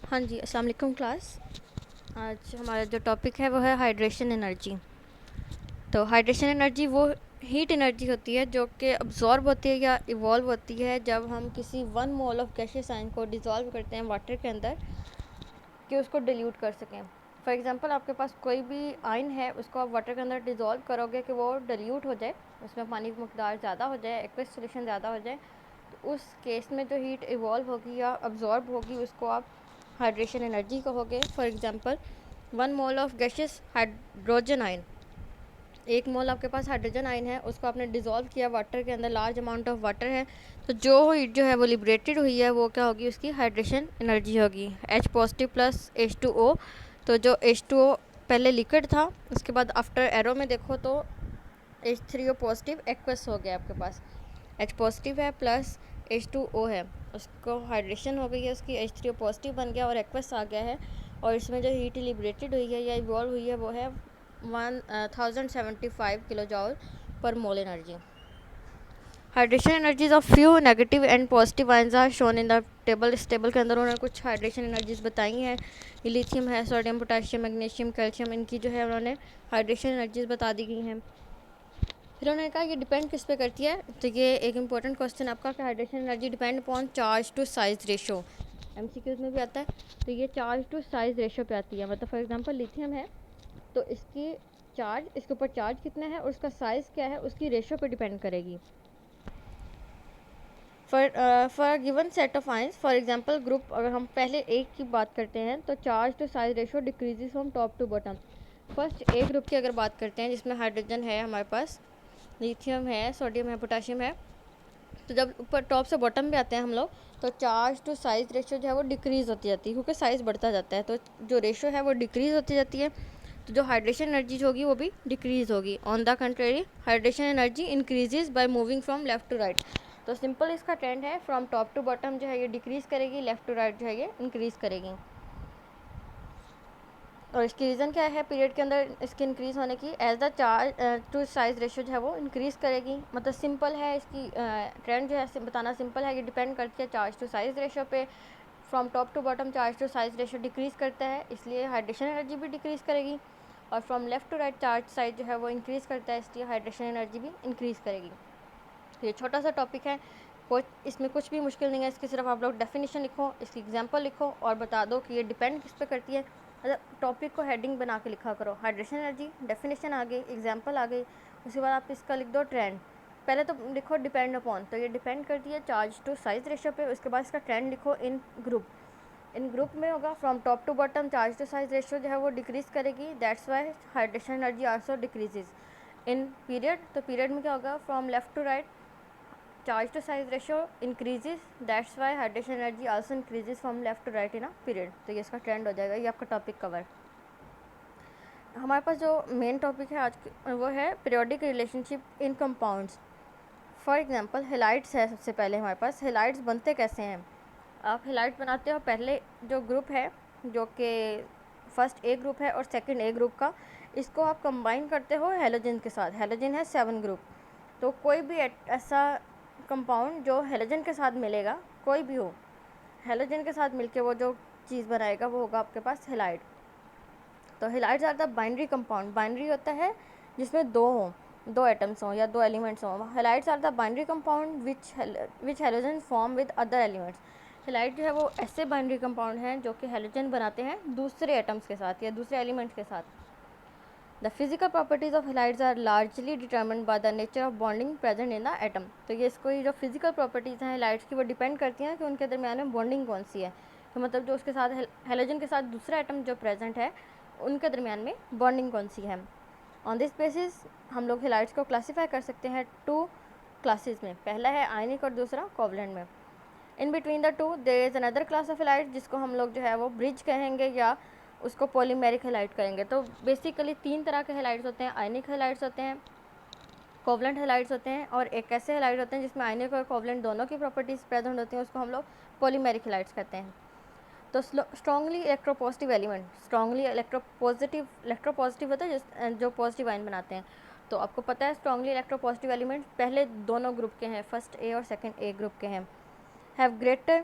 हाँ जी, अस्सलाम वालेकुम क्लास। आज हमारा जो टॉपिक है वो है हाइड्रेशन एनर्जी। तो हाइड्रेशन एनर्जी वो हीट एनर्जी होती है जो कि अब्जॉर्ब होती है या इवॉल्व होती है जब हम किसी 1 मोल ऑफ गैसियस आयन को डिज़ोल्व करते हैं वाटर के अंदर कि उसको डिल्यूट कर सकें। फॉर एग्ज़ाम्पल आपके पास कोई भी आयन है, उसको आप वाटर के अंदर डिज़ोल्व करोगे कि वो डिल्यूट हो जाए, उसमें पानी की मकदार ज़्यादा हो जाए, एक्वस सोल्यूशन ज़्यादा हो जाए, तो उस केस में जो हीट इवॉल्व होगी या अब्जॉर्ब होगी उसको आप हाइड्रेशन एनर्जी कहोगे। For example 1 mole of gaseous hydrogen ion, 1 मोल आपके पास हाइड्रोजन आयन है, उसको आपने डिज़ोल्व किया वाटर के अंदर, लार्ज अमाउंट ऑफ वाटर है, तो जो हीट जो है वो लिबरेटेड हुई है वो क्या होगी, उसकी हाइड्रेशन एनर्जी होगी। H positive plus H2O। तो जो H2O पहले लिक्विड था, उसके बाद आफ्टर एरो में देखो तो H3O पॉजिटिव एक्वस हो गया आपके पास। H पॉजिटिव है प्लस H2O है, उसको हाइड्रेशन हो गई है उसकी, H3O पॉजिटिव बन गया और एक्वस आ गया है, और इसमें जो हीट लिबरेटेड हुई है या इवॉल्व हुई है वो है 1075 kilo joule per mole energy. Hydration energies of few negative and positive ions are shown in the table. इस टेबल के अंदर उन्होंने कुछ हाइड्रेशन एनर्जीज बताई हैं। लिथियम है, सोडियम, पोटेशियम, मैग्नीशियम, कैल्शियम, इनकी जो है उन्होंने हाइड्रेशन एनर्जीज बता दी गई हैं। फिर उन्होंने कहा ये डिपेंड किस पे करती है, तो ये एक इंपॉर्टेंट क्वेश्चन आपका कि hydration energy depend upon charge to size ratio. MCQs में भी आता है, तो ये चार्ज टू साइज रेशो पे आती है। मतलब फॉर एग्जांपल लिथियम है, तो इसकी चार्ज, इसके ऊपर चार्ज कितना है और उसका साइज़ क्या है, उसकी रेशो पे डिपेंड करेगी। For given set of ions, for example group, अगर हम पहले एक की बात करते हैं तो charge to size ratio decreases from top to bottom. First A group की अगर बात करते हैं जिसमें हाइड्रोजन है हमारे पास, लिथियम है, सोडियम है, पोटेशियम है, तो जब ऊपर टॉप से बॉटम पे आते हैं हम लोग, तो चार्ज टू साइज रेशो जो है वो डिक्रीज़ होती जाती है क्योंकि साइज़ बढ़ता जाता है, तो जो रेशो है वो डिक्रीज़ होती जाती है, तो जो हाइड्रेशन एनर्जी होगी वो भी डिक्रीज़ होगी। On the contrary hydration energy increases by moving from left to right. तो सिंपल इसका ट्रेंड है, फ्रॉम टॉप टू बॉटम जो है ये डिक्रीज़ करेगी, लेफ्ट टू राइट जो है ये इंक्रीज़ करेगी। और इसकी रीज़न क्या है पीरियड के अंदर इसकी इंक्रीज़ होने की, as the charge to size ratio जो है वो इंक्रीज़ करेगी। मतलब सिंपल है इसकी ट्रेंड जो है बताना सिंपल है, ये डिपेंड करती है चार्ज टू साइज रेशो पे। From top to bottom charge to size ratio decrease करता है, इसलिए हाइड्रेशन एनर्जी भी डिक्रीज़ करेगी, और from left to right charge size जो है वो इंक्रीज़ करता है, इसलिए हाइड्रेशन एनर्जी भी इंक्रीज़ करेगी। ये छोटा सा टॉपिक है, कोई इसमें कुछ भी मुश्किल नहीं है, इसकी सिर्फ आप लोग डेफिनेशन लिखो, इसकी एग्जांपल लिखो और बता दो कि ये डिपेंड किस पे करती है। मतलब टॉपिक को हेडिंग बना के लिखा करो, हाइड्रेशन एनर्जी, डेफिनेशन आ गई, एग्जांपल आ गई, उसके बाद आप इसका लिख दो ट्रेंड। पहले तो लिखो डिपेंड अपॉन, तो ये डिपेंड करती है चार्ज टू साइज रेशो पे, उसके बाद इसका ट्रेंड लिखो इन ग्रुप। इन ग्रुप में होगा from top to bottom charge to size ratio जो है वो डिक्रीज़ करेगी, that's why hydration energy also decreases. In period, तो पीरियड में क्या होगा, from left to right charge to size ratio increases, that's why hydration energy also increases from left to right in a period. तो ये इसका trend हो जाएगा, ये आपका टॉपिक कवर। हमारे पास जो मेन टॉपिक है आज वो है periodic relationship in compounds. For example halides है, सबसे पहले हमारे पास हेलाइड्स बनते कैसे हैं। आप हेलाइड्स बनाते हो, पहले जो ग्रुप है जो कि फर्स्ट ए ग्रुप है और सेकंड ए ग्रुप का, इसको आप कंबाइन करते हो हेलोजन के साथ। हेलोजन है 7 ग्रुप, तो कोई भी ऐसा कंपाउंड जो हेलोजन के साथ मिलेगा, कोई भी हो, हेलोजन के साथ मिलके वो जो चीज़ बनाएगा वो होगा आपके पास हेलाइड। तो halides are the binary compound, binary होता है जिसमें दो एटम्स हों या दो एलिमेंट्स हों। Halides are the binary compound which halogen form with other elements. Halide जो है वो ऐसे बाइनरी कंपाउंड हैं जो कि हेलोजन बनाते हैं दूसरे एटम्स के साथ या दूसरे एलिमेंट्स के साथ। The physical properties of halides are largely determined by the nature of bonding present in the atom. तो ये इसको जो फिजिकल प्रॉपर्टीज़ हैं हेलाइड्स की वो डिपेंड करती हैं कि उनके दरमियान में बॉन्डिंग कौन सी है। तो मतलब जो उसके साथ हेलोजन के साथ दूसरा एटम जो प्रेजेंट है उनके दरमियान में बॉन्डिंग कौन सी है। ऑन दिस बेसिस हम लोग हेलाइड्स को क्लासीफाई कर सकते हैं 2 क्लासेस में, पहला है आयनिक और दूसरा कोवलेंट में। In between the two there is another class of halide जिसको हम लोग जो है वो ब्रिज कहेंगे या उसको पॉलीमेरिक हेलाइड कहेंगे। तो बेसिकली 3 तरह के हेलाइड्स होते हैं, आयनिक हेलाइड्स होते हैं, कोवलेंट हेलाइड्स होते हैं, और एक ऐसे हेलाइड होते हैं जिसमें आयनिक और कोवलेंट दोनों की प्रॉपर्टीज़ प्रेजेंट होती हैं, उसको हम लोग पॉलीमेरिक हेलाइड्स कहते हैं। तो strongly electropositive element, strongly electropositive होता है जो पॉजिटिव आयन बनाते हैं। तो आपको पता है स्ट्रॉन्गली इलेक्ट्रोपॉजिटिव एलिमेंट पहले दोनों ग्रुप के हैं, फर्स्ट ए और सेकंड ए ग्रुप के हैं। Have greater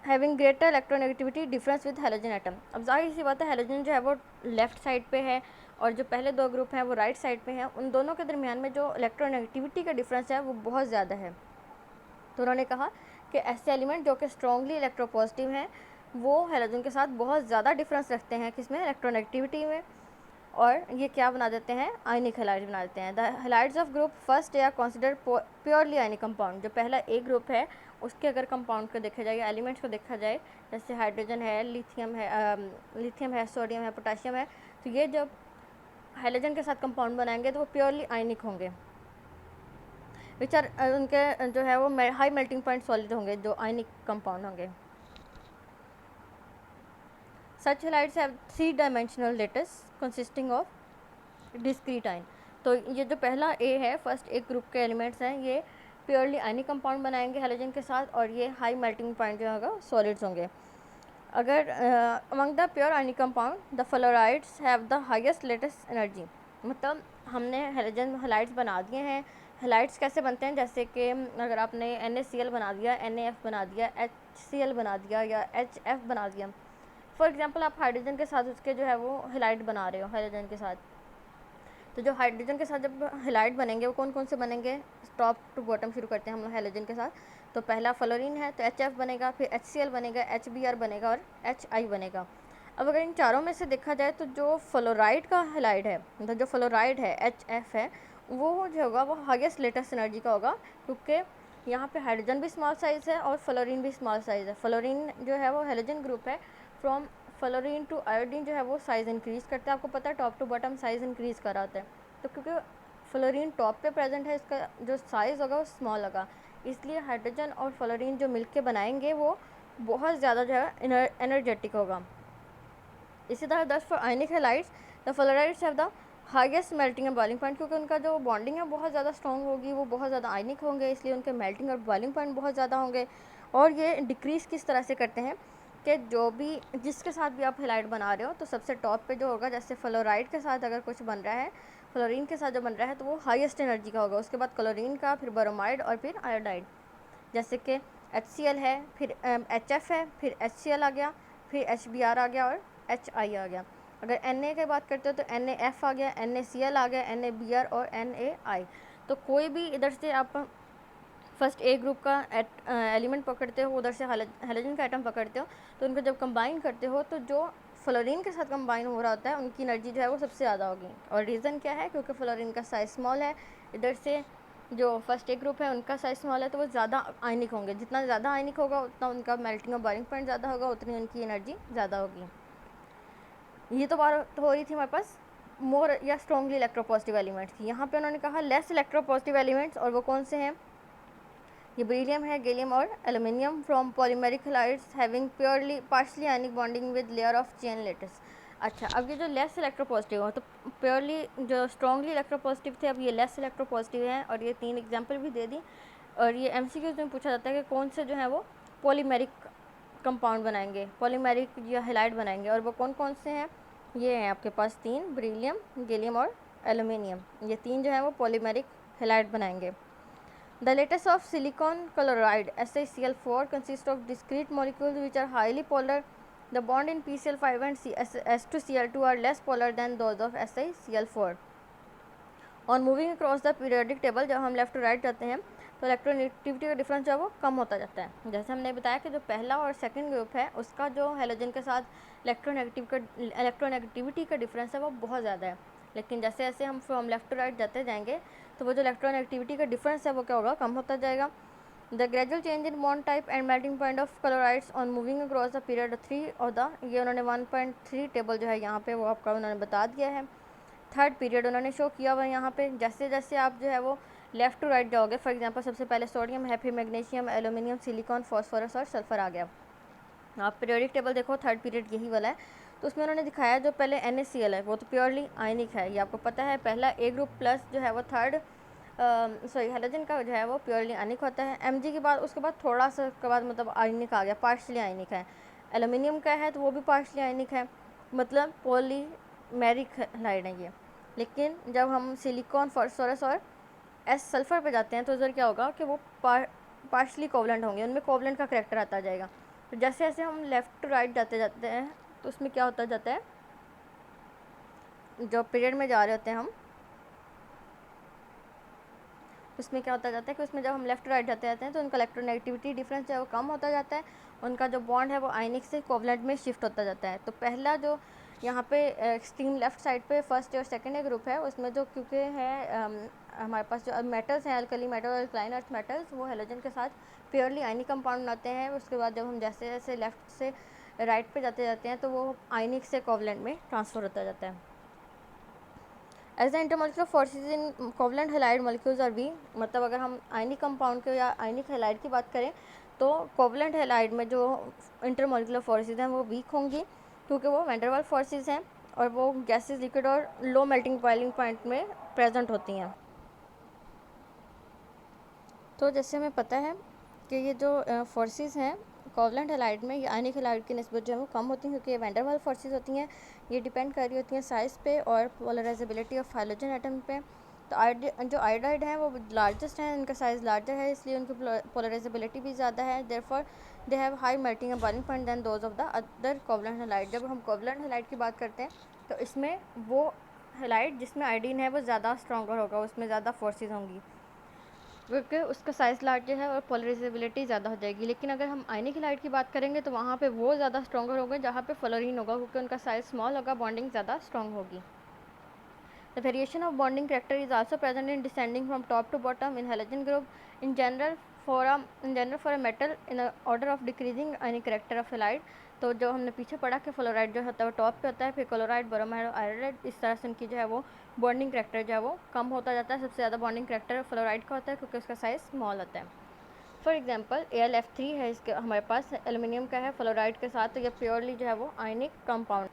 having greater electronegativity difference with halogen atom. अब जाहिर सी बात है हैलोजन जो है वो लेफ्ट साइड पे है और जो पहले दो ग्रुप हैं वो राइट साइड पे हैं, उन दोनों के दरमियान में जो इलेक्ट्रोनेगेटिविटी का डिफरेंस है वो बहुत ज़्यादा है। तो उन्होंने कहा कि ऐसे एलिमेंट जो कि स्ट्रॉन्गली इलेक्ट्रोपॉजिटिव हैं वो हैलोजन के साथ बहुत ज़्यादा डिफरेंस रखते हैं किसमें, इलेक्ट्रोनेगेटिविटी में, और ये क्या बना देते हैं, आयनिक हैलाइड बना देते हैं। The halides of group first या कंसिडर प्योरली आयनिक कंपाउंड। जो पहला ए ग्रुप है उसके अगर कंपाउंड को देखा जाए, एलिमेंट्स को देखा जाए, जैसे हाइड्रोजन है, लिथियम है, सोडियम है, पोटाशियम है, तो ये जब हाइड्रोजन के साथ कंपाउंड बनाएंगे तो वो प्योरली आयनिक होंगे, विच आर उनके जो है वो हाई मेल्टिंग पॉइंट सॉलिड होंगे, जो आयनिक कंपाउंड होंगे। Such halides have three dimensional lattice consisting of discrete ion। तो ये जो पहला ए है, फर्स्ट एक ग्रुप के एलिमेंट्स हैं, ये प्योरली आयनिक कंपाउंड बनाएंगे हैलोजन के साथ, और ये हाई मेल्टिंग पॉइंट जो होगा सॉलिड्स होंगे। अगर among the pure ionic compound the fluorides have the highest latest energy. मतलब हमने हैलोजन हैलाइड्स बना दिए हैं। हैलाइड्स कैसे बनते हैं, जैसे कि अगर आपने NaCl बना दिया, NaF बना दिया, HCl बना दिया या HF बना दिया, फॉर एग्जांपल आप हाइड्रोजन के साथ उसके जो है वो हैलाइड बना रहे हो हाइड्रोजन के साथ, तो जो हाइड्रोजन के साथ जब हैलाइड बनेंगे वो कौन कौन से बनेंगे, टॉप टू बॉटम शुरू करते हैं हम लोग हैलोजन के साथ। तो पहला फ्लोरीन है तो HF बनेगा, फिर HCl बनेगा, HBr बनेगा और HI बनेगा। अब अगर इन चारों में से देखा जाए तो जो फ्लोराइड का हैलाइड है, मतलब जो फ्लोराइड है HF है, वो जो होगा वो हाईएस्ट लेटेस्ट एनर्जी का होगा, क्योंकि यहाँ पे हाइड्रोजन भी स्मॉल साइज़ है और फ्लोरीन भी स्मॉल साइज़ है। फ्लोरीन जो है वो हैलोजन ग्रुप है, फ्रॉम फ्लोरीन टू आयोडीन जो है वो साइज़ इंक्रीज़ करता है। आपको पता है top to bottom size increase कर रहा होता है, तो क्योंकि फ्लोरीन टॉप पे प्रेजेंट है इसका जो साइज़ होगा वो स्मॉल होगा, इसलिए हाइड्रोजन और फ्लोरीन जो मिलके बनाएंगे वो बहुत ज़्यादा जो है एनर्जेटिक होगा। इसी तरह दस for ionic halides the fluorides have the highest melting and boiling point, क्योंकि उनका जो बॉन्डिंग है बहुत ज़्यादा स्ट्रॉन्ग होगी, वो बहुत ज़्यादा आयनिक होंगे, इसलिए उनके मेल्टिंग और बॉइलिंग पॉइंट बहुत ज़्यादा होंगे। और ये डिक्रीज़ किस तरह से करते हैं कि जो भी जिसके साथ भी आप हैलाइड बना रहे हो तो सबसे टॉप पे जो होगा, जैसे फ्लोराइड के साथ अगर कुछ बन रहा है, फ्लोरीन के साथ जो बन रहा है तो वो हाईएस्ट एनर्जी का होगा, उसके बाद क्लोरीन का, फिर ब्रोमाइड और फिर आयोडाइड। जैसे कि HCl है, फिर HF है, फिर HCl आ गया, फिर HBr आ गया और HI आ गया। अगर Na की बात करते हो तो NaF आ गया, NaCl आ गया, NaBr और NaI। तो कोई भी इधर से आप फर्स्ट ए ग्रुप का एलिमेंट पकड़ते हो, उधर से हैलोजन का एटम पकड़ते हो, तो उनको जब कंबाइन करते हो तो जो फ्लोरीन के साथ कंबाइन हो रहा होता है उनकी एनर्जी जो है वो सबसे ज़्यादा होगी। और रीज़न क्या है, क्योंकि फ्लोरीन का साइज़ स्मॉल है, इधर से जो फर्स्ट ए ग्रुप है उनका साइज़ स्मॉल है, तो वो ज़्यादा आयनिक होंगे। जितना ज़्यादा आयनिक होगा उतना उनका मेल्टिंग और बॉइलिंग पॉइंट ज़्यादा होगा, उतनी उनकी एनर्जी ज़्यादा होगी। ये तो बात हो रही थी हमारे पास मोर या स्ट्रॉन्गली इलेक्ट्रोपॉजिटिव एलिमेंट्स की। यहाँ पे उन्होंने कहा लेस इलेक्ट्रोपॉजिटिव एलिमेंट्स, और वो कौन से हैं, ये बेरिलियम है, गैलियम और aluminium from polymeric halides having purely partially ionic bonding with layer of chain lattice. अच्छा, अब ये जो लेस इलेक्ट्रोपॉजिटिव हो, तो प्योरली जो स्ट्रॉन्गली इलेक्ट्रोपॉजिटिव थे अब ये लेस इलेक्ट्रोपॉजिटिव हैं, और ये 3 एग्जांपल भी दे दी। और ये MCQs में पूछा जाता है कि कौन से जो है वो पॉलीमेरिक कंपाउंड बनाएंगे, पॉलीमेरिक या हैलाइड बनाएंगे, और वो कौन कौन से हैं, ये हैं आपके पास 3, बेरिलियम, गैलियम और एल्यूमिनियम। ये 3 जो है वो पॉलीमेरिक हैलाइड बनाएंगे। The lattice of silicon chloride SiCl4 consists of discrete molecules which are highly polar. The bond in PCl5 and S2Cl2 are less polar than those of SiCl4. On moving across the periodic table, जब हम left to right जाते हैं तो electronegativity का difference जो है वो कम होता जाता है। जैसे हमने बताया कि जो पहला और सेकंड ग्रुप है उसका जो हैलोजन के साथ इलेक्ट्रोनेगेटिविटी का डिफरेंस है वो बहुत ज़्यादा है, लेकिन जैसे जैसे हम फ्रॉम लेफ्ट टू राइट जाते जाएंगे तो वो जो इलेक्ट्रोनेगेटिविटी का डिफरेंस है वो क्या होगा, कम होता जाएगा। The gradual change in bond type and melting point of chlorides on moving across the period 3 और द, ये उन्होंने 1.3 टेबल जो है यहाँ पे वो आपका उन्होंने बता दिया है। थर्ड पीरियड उन्होंने शो किया हुआ है यहाँ पे। जैसे जैसे आप जो है वो लेफ़्ट टू राइट जाओगे, फॉर एग्जांपल सबसे पहले सोडियम है, फिर मैग्नीशियम, एल्यूमिनियम, सिलिकॉन, फॉस्फोरस और सल्फर आ गया। आप पीरियोडिक टेबल देखो, थर्ड पीरियड यही वाला है, तो उसमें उन्होंने दिखाया जो पहले NaCl है वो तो प्योरली आयनिक है, ये आपको पता है। पहला ए ग्रुप प्लस जो है वो थर्ड हैलोजन का जो है वो प्योरली आयनिक होता है। Mg के बाद उसके बाद थोड़ा सा के बाद मतलब आयनिक आ गया, पार्शली आयनिक है। एल्यूमिनियम का है तो वो भी पार्शली आयनिक है, मतलब पॉलीमेरिक हैलाइड है ये। लेकिन जब हम सिलिकॉन, फॉस्फोरस और सल्फ़र पे जाते हैं तो इधर क्या होगा कि वो पार्शली कोवलेंट होंगे, उनमें कोवलेंट का करैक्टर आता जाएगा। तो जैसे जैसे हम लेफ़्ट टू राइट जाते जाते हैं तो उसमें क्या होता जाता है, जो पीरियड में जा रहे होते हैं हम, उसमें क्या होता जाता है कि उसमें जब हम लेफ़्ट टू राइट जाते जाते हैं तो उनका इलेक्ट्रोनेगेटिविटी डिफरेंस जो है वो कम होता जाता है, उनका जो बॉन्ड है वो आयनिक से कोवलेंट में शिफ्ट होता जाता है। तो पहला जो यहाँ पे एक्सट्रीम लेफ्ट साइड पे फर्स्ट और सेकंड ग्रुप है, उसमें जो क्योंकि है हमारे पास जो मेटल्स हैं, अल्कली मेटल और अल्कलाइन अर्थ मेटल्स, वो हेलोजन के साथ प्योरली आयनिक कंपाउंड बनाते हैं। उसके बाद जब हम जैसे जैसे लेफ़्ट से राइट पे जाते जाते हैं तो वो आयनिक से कोवलेंट में ट्रांसफ़र होता जाता है। As the intermolecular forces in covalent halide molecules are weak, मतलब अगर हम आयनिक कंपाउंड के या आयनिक हैलाइड की बात करें तो कोवलेंट हैलाइड में जो इंटरमोलिकुलर फोर्सेज हैं वो वीक होंगी, क्योंकि वो वैन डर वाल्स फोर्सेज हैं और वो गैसेस, लिक्विड और लो मेल्टिंग बॉइलिंग पॉइंट में प्रेजेंट होती हैं। तो जैसे हमें पता है कि ये जो फोर्सेस हैं कोवलेंट हैलाइड में, ये आयनिक हैलाइड की निस्बत जो है वो कम होती हैं, क्योंकि ये वैन डर वाल्स फोर्सेज होती हैं। ये डिपेंड कर रही होती हैं साइज़ पे और पोलराइजेबिलिटी ऑफ हाइड्रोजन एटम पे। तो जो आयोडाइड हैं वो लार्जेस्ट हैं, इनका साइज़ लार्जर है, इसलिए उनकी पोलराइजेबिलिटी भी ज़्यादा है। Therefore they have high melting and boiling point than those of the other covalent halide. जब हम कोवलेंट हैलाइड की बात करते हैं तो इसमें वो हैलाइड जिसमें आयोडीन है वो ज़्यादा स्ट्रॉन्गर होगा, उसमें ज़्यादा फोर्सेज होंगी, क्योंकि उसका साइज़ लार्जर है और पोलराइजेबिलिटी ज़्यादा हो जाएगी। लेकिन अगर हम आयनिक हैलाइड की बात करेंगे तो वहाँ पे वो ज़्यादा स्ट्रॉन्गर होंगे जहाँ पे फ्लोरीन होगा, क्योंकि उनका साइज़ स्मॉल होगा, बॉन्डिंग ज़्यादा स्ट्रॉन्ग होगी। The variation of bonding character is also present in descending from top to bottom in halogen group. In general, for a metal in a order of decreasing ionic character of halide. तो जो हमने पीछे पढ़ा कि fluoride जो होता है वो टॉप पे होता है, फिर क्लोराइड, ब्रोमाइड और आयोडाइड, इस तरह से उनकी जो है वो बॉन्डिंग करैक्टर जो है वो कम होता जाता है। सबसे ज़्यादा बॉन्डिंग करैक्टर फ्लोराइड का होता है क्योंकि उसका साइज़ स्मॉल होता है। फॉर एग्जांपल AlF3 है, इसके हमारे पास एल्युमिनियम का है फ्लोराइड के साथ, तो ये प्योरली जो है वो आयनिक कंपाउंड।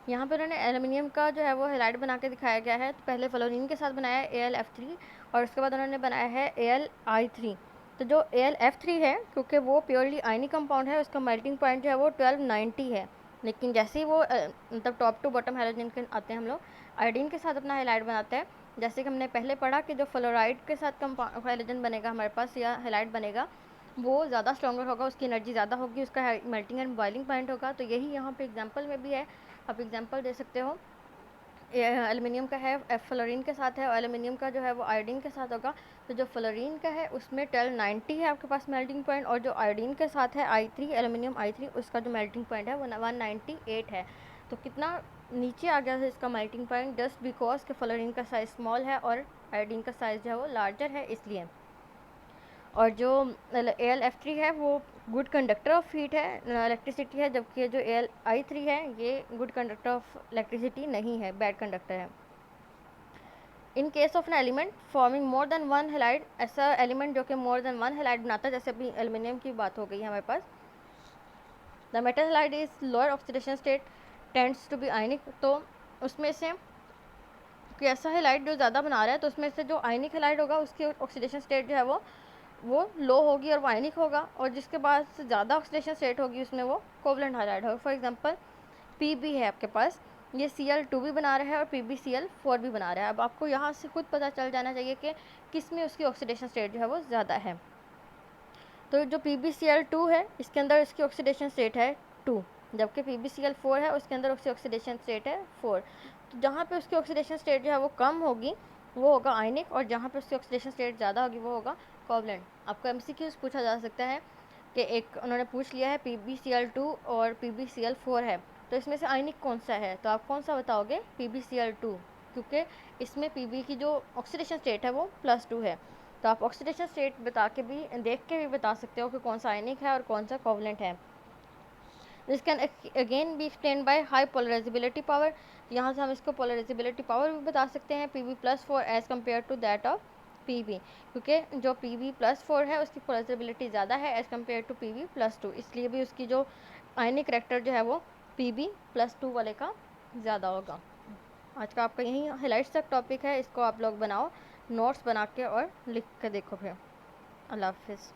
यहाँ पर उन्होंने एल्युमिनियम का जो है वो हैलाइड बना के दिखाया गया है। तो पहले फ्लोरीन के साथ बनाया है AlF3 और उसके बाद उन्होंने बनाया है Al(I3). तो जो AlF3 है, क्योंकि वो प्योरली आयनिक कंपाउंड है, उसका मेल्टिंग पॉइंट जो है वो 1290 है। लेकिन जैसे ही वो मतलब टॉप टू बॉटम हैलोजन के आते हैं, हम लोग आयोडीन के साथ अपना हैलाइड बनाते हैं। जैसे कि हमने पहले पढ़ा कि जो फ्लोराइड के साथ हैलोजन बनेगा हमारे पास या हैलाइड बनेगा, वो ज़्यादा स्ट्रॉन्गर होगा, उसकी एनर्जी ज़्यादा होगी, उसका मेल्टिंग एंड बॉइलिंग पॉइंट होगा। तो यही यहाँ पे एग्जांपल में भी है, आप एग्जांपल दे सकते हो। एल्युमिनियम का है फ्लोरीन के साथ है और एल्युमिनियम का जो है वो आयोडीन के साथ होगा। तो जो फ्लोरीन का है उसमें 1290 है आपके पास मेल्टिंग पॉइंट, और जो आयोडीन के साथ है I3, एल्युमिनियम I3, उसका जो मेल्टिंग पॉइंट है वो 198 है। तो कितना नीचे आ गया है इसका मेल्टिंग पॉइंट, जस्ट बिकॉज कि फ्लोरीन का साइज़ स्मॉल है और आयोडीन का साइज़ जो है वो लार्जर है, इसलिए। और जो AlF3 है वो गुड कंडक्टर ऑफ हीट है, इलेक्ट्रिसिटी है, जबकि जो Al(I3) है ये गुड कंडक्टर ऑफ इलेक्ट्रिसिटी नहीं है, बैड कंडक्टर है। In case of an element forming more than one halide, ऐसा एलिमेंट जो कि मोर देन वन हैलाइड बनाता है, जैसे अभी एल्युमिनियम की बात हो गई है हमारे पास। The metal halide is lower oxidation state tends to be ionic. तो उसमें से कि ऐसा हैलाइड जो ज़्यादा बना रहा है, तो उसमें से जो आयनिक हैलाइड होगा उसकी ऑक्सीडेशन स्टेट जो है वो लो होगी और वो आयनिक होगा, और जिसके बाद ज़्यादा ऑक्सीडेशन स्टेट होगी उसमें वो कोवलेंट हैलाइड होगा। फॉर एग्जांपल Pb है आपके पास, ये Cl2 भी बना रहा है और PbCl4 भी बना रहा है। अब आपको यहाँ से खुद पता चल जाना चाहिए कि किस में उसकी ऑक्सीडेशन स्टेट जो है वो ज़्यादा है। तो जो PbCl2 है इसके अंदर इसकी ऑक्सीडेशन स्टेट है 2, जबकि PbCl4 है उसके अंदर उसकी ऑक्सीडेशन स्टेट है 4। तो जहाँ पे उसकी ऑक्सीडेशन स्टेट जो है वो कम होगी वो होगा आयनिक, और जहाँ पे उसकी ऑक्सीडेशन स्टेट ज़्यादा होगी वो होगा कोवलेंट। आपको MCQs पूछा जा सकता है कि एक उन्होंने पूछ लिया है PbCl2 और PbCl4 है, तो इसमें से आयनिक कौन सा है, तो आप कौन सा बताओगे? PbCl2, क्योंकि इसमें Pb की जो ऑक्सीडेशन स्टेट है वो +2 है। तो आप ऑक्सीडेशन स्टेट बता के भी, देख के भी बता सकते हो कि कौन सा आयनिक है और कौन सा कोवलेंट है। This can again B explain by high polarisability power. यहाँ से हम इसको पोलराइजेबिलिटी पावर भी बता सकते हैं Pb+4 as compared to that of Pb, क्योंकि जो Pb+4 है उसकी पोलराइजेबिलिटी ज़्यादा है एज़ कम्पेयर टू Pb+2, इसलिए भी उसकी जो आयनिक करैक्टर जो है वो Pb+2 वाले का ज़्यादा होगा। आज का आपका यही हाइलाइट्स तक टॉपिक है, इसको आप लोग बनाओ, नोट्स बना के और लिख के देखो फिर। अल्लाह हाफिज़।